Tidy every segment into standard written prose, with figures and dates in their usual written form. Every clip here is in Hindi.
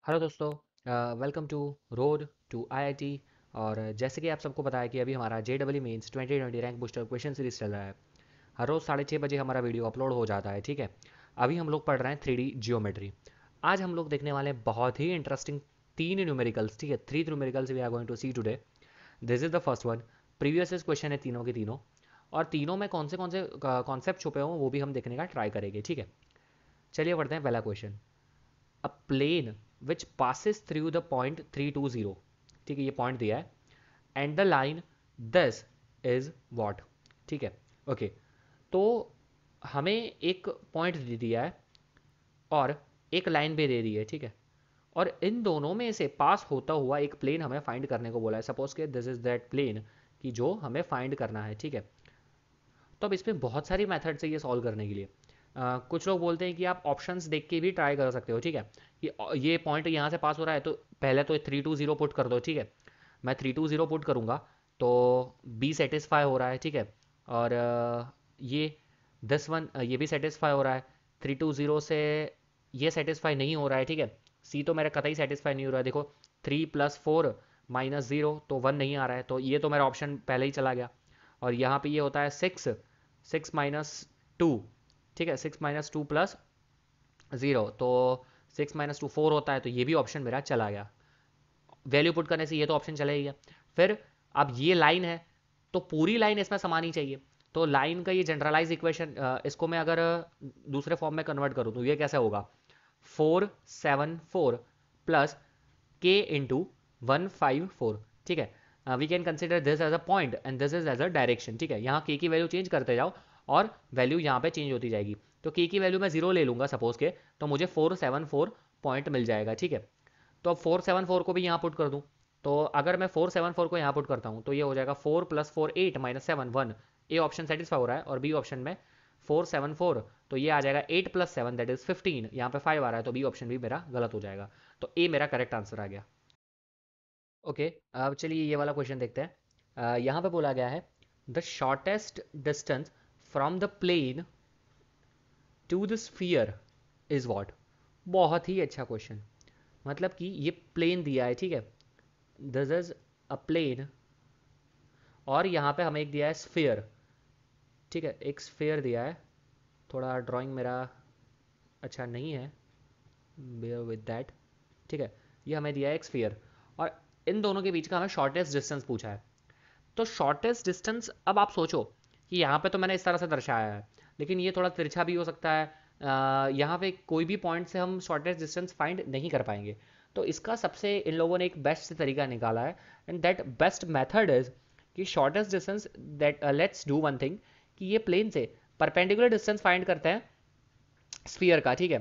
हेलो दोस्तों, welcome to road to IIT. और जैसे कि आप सबको पता है कि अभी हमारा JEE mains 2020 rank booster question series चल रहा है। हर रोज़ 6:30 बजे हमारा वीडियो अपलोड हो जाता है, ठीक है। अभी हम लोग पढ़ रहे हैं 3D जियोमेट्री। आज हम लोग देखने वाले हैं बहुत ही इंटरेस्टिंग 3 न्यूमेरिकल्स, ठीक है। 3 numericals we are going to see today. This is the first one. Previous is question है तीनों के तीनों, और तीनों में कौन से कॉन्सेप्ट छुपे हों वो भी हम देखने का ट्राई करेंगे, ठीक है। चलिए पढ़ते हैं पहला question. A plane which passes through the point 320, ठीक है, ये पॉइंट दिया है, and the line this is what, ठीक है। ओके, तो हमें एक पॉइंट दे दिया है और एक लाइन भी दे दी है, ठीक है। और इन दोनों में से पास होता हुआ एक प्लेन हमें फाइंड करने को बोला है। सपोज के दिस इज दैट प्लेन कि जो हमें फाइंड करना है, ठीक है। तो अब इसमें बहुत सारी मेथड्स है ये सॉल्व करने के लिए। कुछ लोग बोलते हैं कि आप ऑप्शंस देख के भी ट्राई कर सकते हो, ठीक है। ये पॉइंट यहाँ से पास हो रहा है तो पहले तो 320 पुट कर दो, ठीक है। मैं 320 पुट करूँगा तो बी सेटिस्फाई हो रहा है, ठीक है। और ये 10 1 ये भी सेटिस्फाई हो रहा है। 320 से ये सेटिस्फाई नहीं हो रहा है, ठीक है। सी तो मेरा कतई सेटिस्फाई नहीं हो रहा है। देखो 3 + 4 - 0 तो 1 नहीं आ रहा है, तो ये तो मेरा ऑप्शन पहले ही चला गया। और यहाँ पे ये होता है 6 - 2, ठीक है। 6 - 2 + 0 तो 6 - 2 4 होता है, तो ये भी ऑप्शन मेरा चला गया। वैल्यू पुट करने से ये तो ऑप्शन चला ही गया। फिर अब ये लाइन है तो पूरी लाइन इसमें समानी चाहिए। तो लाइन का ये जनरलाइज इक्वेशन, इसको मैं अगर दूसरे फॉर्म में कन्वर्ट करूँ तो ये कैसे होगा? 4 7 4 प्लस k इंटू 1 5 4, ठीक है। We can consider this as a point and this is as a direction, ठीक है। यहाँ k की वैल्यू चेंज करते जाओ और वैल्यू यहाँ पे चेंज होती जाएगी। तो k की वैल्यू मैं 0 ले लूँगा सपोज के, तो मुझे 4 7 4 पॉइंट मिल जाएगा, ठीक है। तो अब 4 7 4 को भी यहाँ पुट कर दूँ, तो अगर मैं 4 7 4 को यहाँ पुट करता हूँ तो ये हो जाएगा 4 + 4 8 - 7 1। ए ऑप्शन सेटिस्फाई हो रहा है और बी ऑप्शन में 4 7 4, तो ये आ जाएगा 8 + 7 दैट इज 15। यहाँ पे 5 आ रहा है तो बी ऑप्शन भी मेरा गलत हो जाएगा। तो ए मेरा करेक्ट आंसर आ गया। ओके, अब चलिए ये वाला क्वेश्चन देखते हैं। यहाँ पे बोला गया है the shortest distance from the plane to the sphere is what. बहुत ही अच्छा क्वेश्चन। मतलब कि ये प्लेन दिया है, ठीक है। दिस इज अ प्लेन और यहाँ पे हमें एक दिया है स्फीयर, ठीक है। एक स्फीयर दिया है। थोड़ा ड्राइंग मेरा अच्छा नहीं है, बेयर विद दैट, ठीक है। ये हमें दिया है एक स्फीयर और इन दोनों के बीच का हमें शॉर्टेस्ट डिस्टेंस पूछा है। तो शॉर्टेस्ट डिस्टेंस, अब आप सोचो कि यहाँ पे तो मैंने इस तरह से दर्शाया है, लेकिन ये थोड़ा तिरछा भी हो सकता है। यहाँ पे कोई भी पॉइंट से हम शॉर्टेस्ट डिस्टेंस फाइंड नहीं कर पाएंगे। तो इसका सबसे इन लोगों ने एक बेस्ट तरीका निकाला है, and that best method is कि shortest distance that let's do one thing, कि ये प्लेन से परपेंडिकुलर डिस्टेंस फाइंड करते हैं स्फीयर का, ठीक है।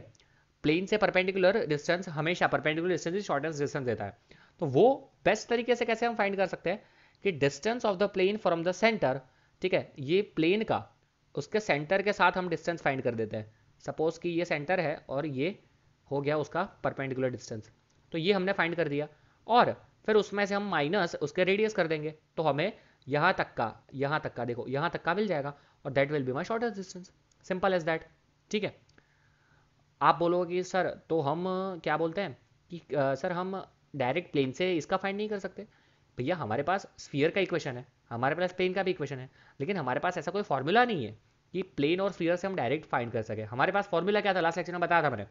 प्लेन से परपेंडिकुलर डिस्टेंस हमेशा परपेंडिकुलर डिस्टेंस ही शॉर्टेस्ट डिस्टेंस देता है। तो वो बेस्ट तरीके से कैसे हम फाइंड कर सकते हैं कि distance of the plane from the centre, ठीक है। ये प्लेन का उसके सेंटर के साथ हम डिस्टेंस फाइंड कर देते हैं। सपोज कि ये सेंटर है और ये हो गया उसका परपेंडिकुलर डिस्टेंस, तो ये हमने फाइंड कर दिया। और फिर उसमें से हम माइनस उसके रेडियस कर देंगे तो हमें यहाँ तक का देखो यहाँ तक का मिल जाएगा, और that will be my shortest distance. Simple as that, ठीक है। आप बोलोगे कि सर तो हम क्या बोलते हैं कि सर हम डायरेक्ट प्लेन से इसका फाइंड नहीं कर सकते। भैया हमारे पास स्फीयर का इक्वेशन है, हमारे पास प्लेन का भी इक्वेशन है, लेकिन हमारे पास ऐसा कोई फॉर्मूला नहीं है कि प्लेन और स्फीयर से हम डायरेक्ट फाइंड कर सके। हमारे पास फॉर्मूला क्या था, लास्ट लेक्चर में बताया था मैंने,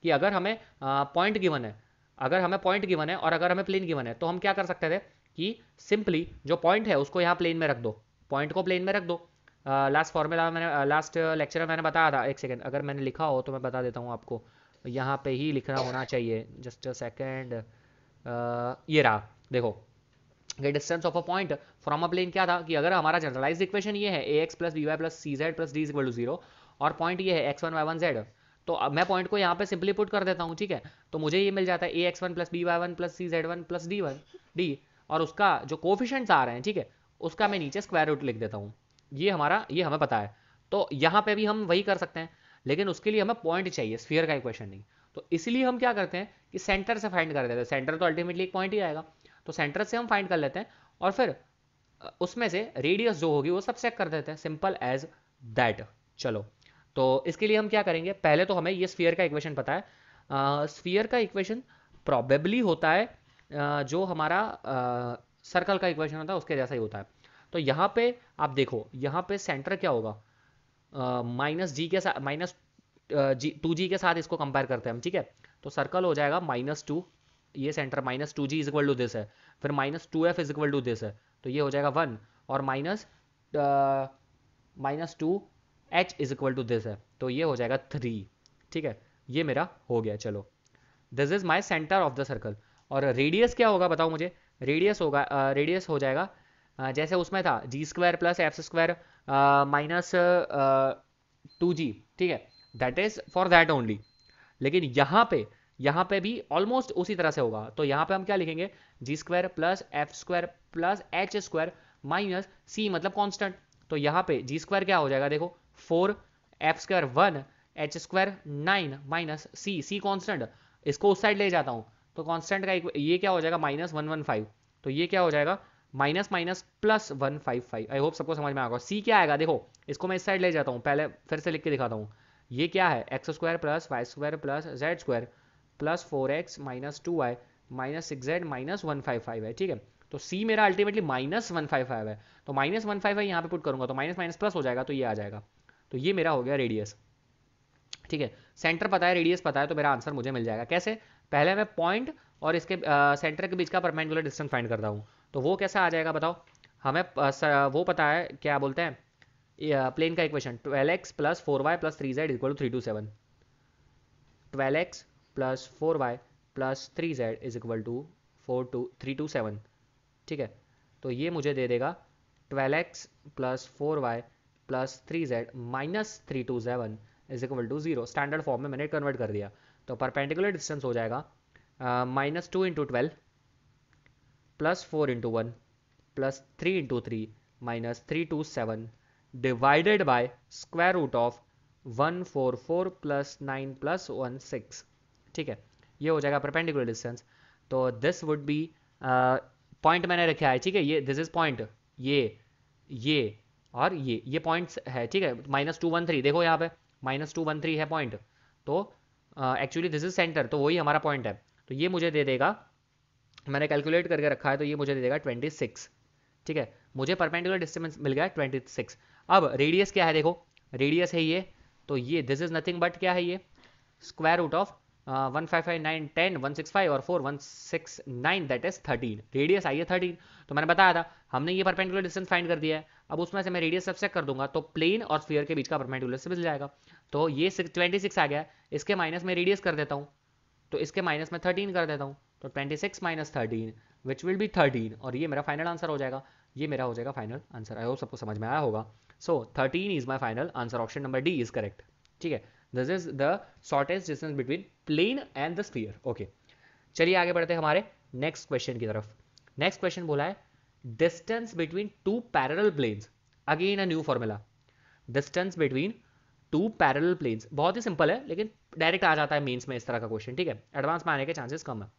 कि अगर हमें पॉइंट गिवन है, और अगर हमें प्लेन गिवन है तो हम क्या कर सकते थे कि सिंपली जो पॉइंट है उसको यहाँ प्लेन में रख दो, पॉइंट को प्लेन में रख दो। लास्ट फॉर्मूला मैंने लास्ट लेक्चर में मैंने बताया था। एक सेकेंड, अगर मैंने लिखा हो तो मैं बता देता हूँ आपको, यहाँ पे ही लिखना होना चाहिए। जस्ट अ सेकेंड, ये रहा, देखो कि distance of a point from a plane क्या था कि अगर हमारा जनरलाइज इक्वेशन ये है ax + by + cz + d = 0, और पॉइंट ये है x1 y1 z, तो अब मैं पॉइंट को यहाँ पे सिंपली पुट कर देता हूँ, ठीक है। तो मुझे ये मिल जाता है ax1 + by1 + cz1 + d, और उसका जो कोफिशिएंट्स आ रहे हैं, ठीक है, उसका मैं नीचे स्क्वायर रूट लिख देता हूँ। ये हमें पता है। तो यहाँ पे भी हम वही कर सकते हैं, लेकिन उसके लिए हमें पॉइंट चाहिए, स्फीयर का इक्वेशन नहीं। तो इसलिए हम क्या करते हैं कि सेंटर से फाइंड कर देते हैं। सेंटर तो अल्टीमेटली एक पॉइंट ही आएगा, तो सेंटर से हम फाइंड कर लेते हैं और फिर उसमें से रेडियस जो होगी वो सब चेक कर देते हैं। Simple as that. चलो, तो इसके लिए हम क्या करेंगे, पहले तो हमें ये स्फीयर का इक्वेशन पता है। स्फीयर का इक्वेशन प्रॉबेबली होता है जो हमारा सर्कल का इक्वेशन होता है उसके जैसा ही होता है। तो यहाँ पे आप देखो, यहाँ पे सेंटर क्या होगा, माइनस जी के साथ, माइनस जी 2g के साथ इसको कंपेयर करते हैं हम, ठीक है। तो सर्कल हो जाएगा -2, ये centre -2g is equal to this है, फिर -2f is equal to this है, तो ये हो जाएगा 1, और -2h is equal to this है, तो ये हो जाएगा 3, ठीक है। ये मेरा हो गया, चलो this is my centre of the circle. और रेडियस क्या होगा बताओ मुझे, रेडियस होगा, रेडियस हो जाएगा जैसे उसमें था g² plus f² minus 2g, ठीक है, that is for that only. लेकिन यहाँ पे भी ऑलमोस्ट उसी तरह से होगा, तो यहाँ पे हम क्या लिखेंगे, g² plus f² plus h² minus c, मतलब कांस्टेंट। तो यहाँ पे g² क्या हो जाएगा देखो, 4, f² 1, h² 9 minus c constant, इसको उस साइड ले जाता हूँ तो कांस्टेंट का ये क्या हो जाएगा -115, तो ये क्या हो जाएगा minus minus plus 155। I hope सबको समझ में आएगा। सी क्या आएगा देखो, इसको मैं इस साइड ले जाता हूँ, पहले फिर से लिख के दिखाता हूँ। ये क्या है, x² plus y² plus z² plus 4x minus 2y minus 6z minus 155 है, ठीक है। तो c मेरा अल्टीमेटली -155 है, तो -155 यहाँ पे पुट करूंगा तो माइनस माइनस प्लस हो जाएगा, तो ये आ जाएगा। तो ये मेरा हो गया रेडियस, ठीक है। सेंटर पता है, रेडियस पता है, तो मेरा आंसर मुझे मिल जाएगा। कैसे, पहले मैं पॉइंट और इसके सेंटर के बीच का परपेंडिकुलर डिस्टेंस फाइंड करता हूँ, तो वो कैसा आ जाएगा बताओ। हमें वो पता है, क्या बोलते हैं, प्लेन का equation 12x plus 4y plus 3z equal to 327, 12x plus 4y plus 3z is equal to 327, ठीक है। तो ये मुझे दे देगा 12x plus 4y plus 3z minus 327 is equal to 0। Standard form में मैंने कन्वर्ट कर दिया, तो परपेंडिकुलर डिस्टेंस हो जाएगा -2 into 12 plus 4 into 1 plus 3 into 3 minus 327 divided by square root of 144 plus 9 plus 16, ठीक है। ये हो जाएगा परपेंडिकुलर डिस्टेंस। तो दिस वुड बी, पॉइंट मैंने रखा है, ठीक है, ये दिस इज पॉइंट, ये और ये पॉइंट्स है, ठीक है। -213 देखो यहाँ पे -213 है पॉइंट, तो एक्चुअली दिस इज सेंटर, तो वही हमारा पॉइंट है। तो ये मुझे दे देगा, मैंने कैलकुलेट करके रखा है, तो ये मुझे दे देगा 26, ठीक है। मुझे परपेंडिकुलर डिस्टेंस मिल गया 26। अब रेडियस क्या है देखो, रेडियस है ये, तो ये दिस इज नथिंग बट क्या है, ये स्क्वायर रूट ऑफ 155 9 10 165 और 4 169, दैट इज 13। रेडियस आई है 13, तो मैंने बताया था हमने ये परपेंडिकुलर डिस्टेंस फाइंड कर दिया है। अब उसमें से मैं रेडियस सबसेक्ट कर दूंगा, तो प्लेन और स्फीयर के बीच का परपेंडिकुलर डिस्टेंस मिल जाएगा। तो ये 26 आ गया, इसके माइनस में रेडियस कर देता हूँ, तो इसके माइनस में 13 कर देता हूँ, तो 26 माइनस 13 विच विल बी 13, और ये मेरा फाइनल आंसर हो जाएगा। ये मेरा हो जाएगा फाइनल आंसर। आई होप सबको समझ में आया होगा। So 13 is my final answer, option number D is correct, ठीक है। This is the shortest distance between plane and the sphere. Okay, चलिए आगे बढ़ते हैं हमारे नेक्स्ट क्वेश्चन की तरफ। नेक्स्ट क्वेश्चन बोला है distance between two parallel planes, again a new formula. Distance between two parallel planes, बहुत ही सिंपल है, लेकिन डायरेक्ट आ जाता है मेंस में इस तरह का क्वेश्चन, ठीक है। एडवांस में आने के चांसेस कम है।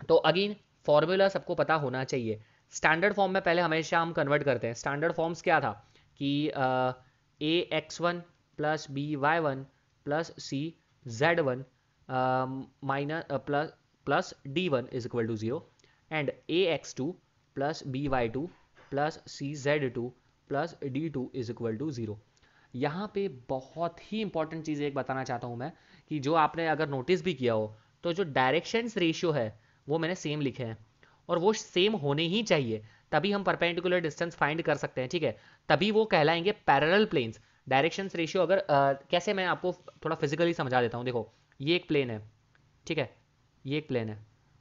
तो अगेन फॉर्मूला सबको पता होना चाहिए। स्टैंडर्ड फॉर्म में पहले हमेशा हम कन्वर्ट करते हैं। स्टैंडर्ड फॉर्म्स क्या था कि ax1 plus by1 plus cz1 minus plus d1 is equal to 0 and ax2 plus by2 plus cz2 plus d2 is equal to 0। यहाँ पे बहुत ही इंपॉर्टेंट चीज़ एक बताना चाहता हूँ मैं, कि जो आपने अगर नोटिस भी किया हो, तो जो डायरेक्शंस रेशियो है वो मैंने सेम लिखे हैं, और वो सेम होने ही चाहिए, तभी हम परपेंडिकुलर डिस्टेंस फाइंड कर सकते हैं, ठीक है। तभी वो कहलाएंगे पैरेलल प्लेन्स। डायरेक्शंस रेशियो अगर कैसे, मैं आपको थोड़ा फिजिकली समझा देता हूँ। देखो, ये एक प्लेन है, ठीक है, ये एक प्लेन है,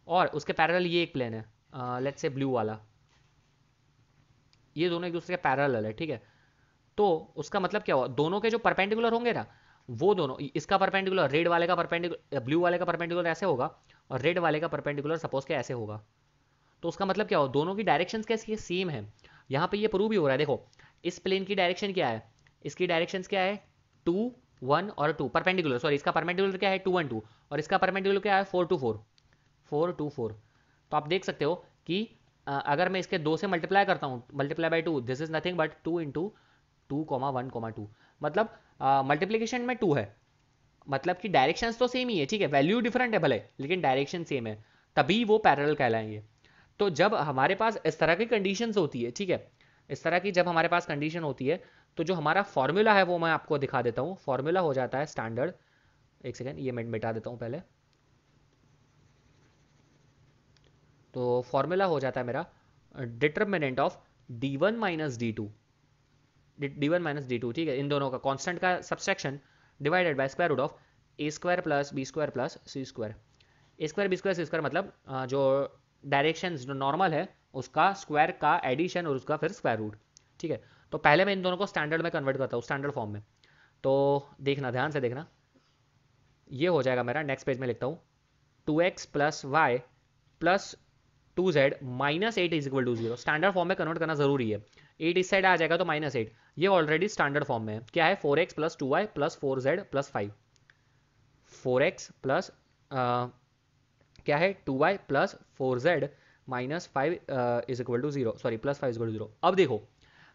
और उसके पैरेलल ये एक प्लेन है, लेट्स से ब्लू वाला, ये दोनों एक दूसरे के पैरेलल है, ठीक है। तो उसका मतलब क्या हुआ, दोनों के जो परपेंडिकुलर होंगे ना, वो दोनों, इसका परपेंडिकुलर रेड वाले का परपेंडिकुलर ब्लू वाले का परपेंडिकुलर ऐसे होगा, और रेड वाले का परपेंडिकुलर सपोज के ऐसे होगा। तो उसका मतलब क्या हो, दोनों की डायरेक्शन कैसी सेम है। यहाँ पे ये प्रूव भी हो रहा है। देखो, इस प्लेन की डायरेक्शन क्या है, इसकी डायरेक्शन क्या है 2 1 और 2 परपेंडिकुलर, सॉरी इसका परपेंडिकुलर क्या है 2 1 2, और इसका परपेंडिकुलर क्या है 4 2 4 4 2 4। तो आप देख सकते हो कि अगर मैं इसके 2 से मल्टीप्लाई करता हूँ, multiply by 2, this is nothing but 2 into 2 1 2, मतलब मल्टीप्लीकेशन में 2 है, मतलब कि डायरेक्शन तो सेम ही है, ठीक है, वैल्यू डिफरेंट है भले, लेकिन डायरेक्शन सेम है, तभी वो पैरेलल कहलाएंगे। तो जब हमारे पास इस तरह की कंडीशंस होती है, ठीक है, इस तरह की जब हमारे पास कंडीशन होती है, तो जो हमारा फॉर्मूला है वो मैं आपको दिखा देता हूँ। फॉर्मूला हो जाता है स्टैंडर्ड, एक सेकेंड ये मैं मिटा देता हूँ पहले। तो फॉर्मूला हो जाता है मेरा determinant of d1 minus D two, d1 minus D two, ठीक है, इन दोनों का कांस्टेंट का subtraction divided by square root of A square plus B square plus C square. A square B square C square मतलब जो डायरेक्शन जो नॉर्मल है उसका स्क्वायर का एडिशन और उसका फिर स्क्वायर रूट, ठीक है। तो पहले मैं इन दोनों को स्टैंडर्ड में कन्वर्ट करता हूँ, स्टैंडर्ड फॉर्म में। तो देखना, ध्यान से देखना, ये हो जाएगा मेरा, नेक्स्ट पेज में लिखता हूँ, 2x plus Y plus 2z minus 8 is equal to 0। Standard form में कन्वर्ट करना जरूरी है। 8 इस साइड आ जाएगा तो -8, ये ऑलरेडी स्टैंडर्ड फॉर्म में है। क्या है, 4x plus 2y plus 4z plus 5, 4x plus क्या है 2y plus 4z minus 5 is equal to 0, sorry plus 5 is equal to 0। अब देखो,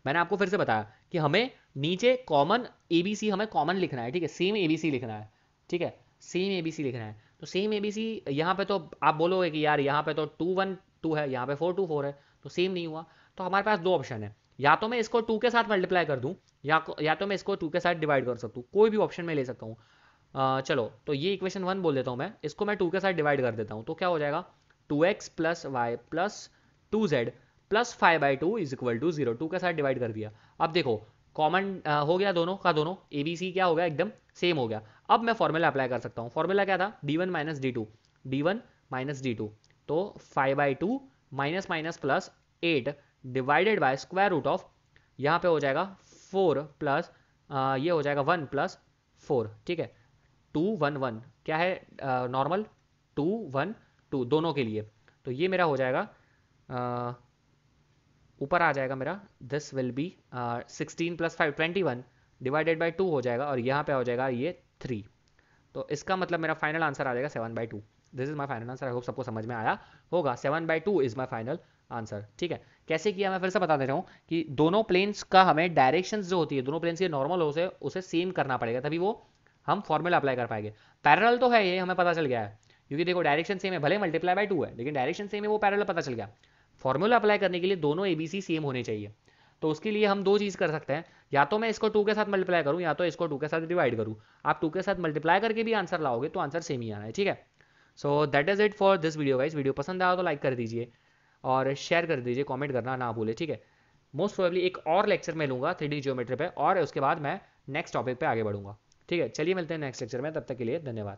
मैंने आपको फिर से बताया कि हमें नीचे कॉमन एबीसी हमें कॉमन लिखना है, ठीक है, सेम एबीसी लिखना है, ठीक है, सेम एबीसी लिखना है। तो सेम एबीसी यहाँ पे तो आप बोलोगे कि यार यहाँ पे तो 2 1 2 है, यहाँ पे 4 2 4 है, तो सेम नहीं हुआ। तो हमारे पास दो ऑप्शन है, या तो मैं इसको 2 के साथ मल्टीप्लाई कर दूँ, या तो मैं इसको 2 के साथ डिवाइड कर सकता हूँ, कोई भी ऑप्शन में ले सकता हूँ। चलो तो ये इक्वेशन 1 बोल देता हूँ मैं, इसको मैं 2 के साथ डिवाइड कर देता हूँ, तो क्या हो जाएगा, 2x plus Y plus 2z plus 5/2 is equal to 0। 2 के साथ डिवाइड कर दिया। अब देखो कॉमन हो गया दोनों का दोनों, ए बी सी क्या हो गया, एकदम सेम हो गया। अब मैं फॉर्मूला अप्लाई कर सकता हूँ। फॉर्मूला क्या था, d1 minus D two, d1 minus D two, तो 5/2 minus minus plus 8 divided by square root of, यहाँ पे हो जाएगा 4 प्लस ये हो जाएगा 1 प्लस 4, ठीक है, 2 1 1 क्या है नॉर्मल, 2 1 2 दोनों के लिए। तो ये मेरा हो जाएगा ऊपर आ जाएगा मेरा, this will be 16 plus 5 21 divided by 2 हो जाएगा, और यहाँ पे हो जाएगा ये 3। तो इसका मतलब मेरा फाइनल आंसर आ जाएगा 7/2। This is my final answer. I hope सबको समझ में आया होगा। 7/2 इज माय फाइनल आंसर, ठीक है। कैसे किया मैं फिर से बता दे रहा हूँ कि दोनों प्लेन्स का हमें डायरेक्शंस जो होती है, दोनों प्लेन्स के नॉर्मल उसे सेम करना पड़ेगा, तभी वो हम फॉर्मूला अप्लाई कर पाएंगे। पैरेलल तो है ये, हमें पता चल गया है, क्योंकि देखो डायरेक्शन सेम है, भले मल्टीप्लाई बाय 2 है, लेकिन डायरेक्शन सेम है, वो पैरेलल पता चल गया। फॉर्मूला अप्लाई करने के लिए दोनों एबीसी सेम होने चाहिए। तो उसके लिए हम दो चीज़ कर सकते हैं, या तो मैं इसको 2 के साथ मल्टीप्लाई करूँ, या तो इसको 2 के साथ डिवाइड करूँ। आप 2 के साथ मल्टीप्लाई करके भी आंसर लाओगे तो आंसर सेम ही आना है, ठीक है। So that is it for this video guys. Video पसंद आया तो लाइक कर दीजिए और शेयर कर दीजिए, कमेंट करना ना भूले, ठीक है। मोस्ट प्रोबेबली एक और लेक्चर में लूँगा 3D ज्योमेट्री पे, और उसके बाद मैं नेक्स्ट टॉपिक पे आगे बढ़ूंगा, ठीक है। चलिए मिलते हैं नेक्स्ट लेक्चर में, तब तक के लिए धन्यवाद।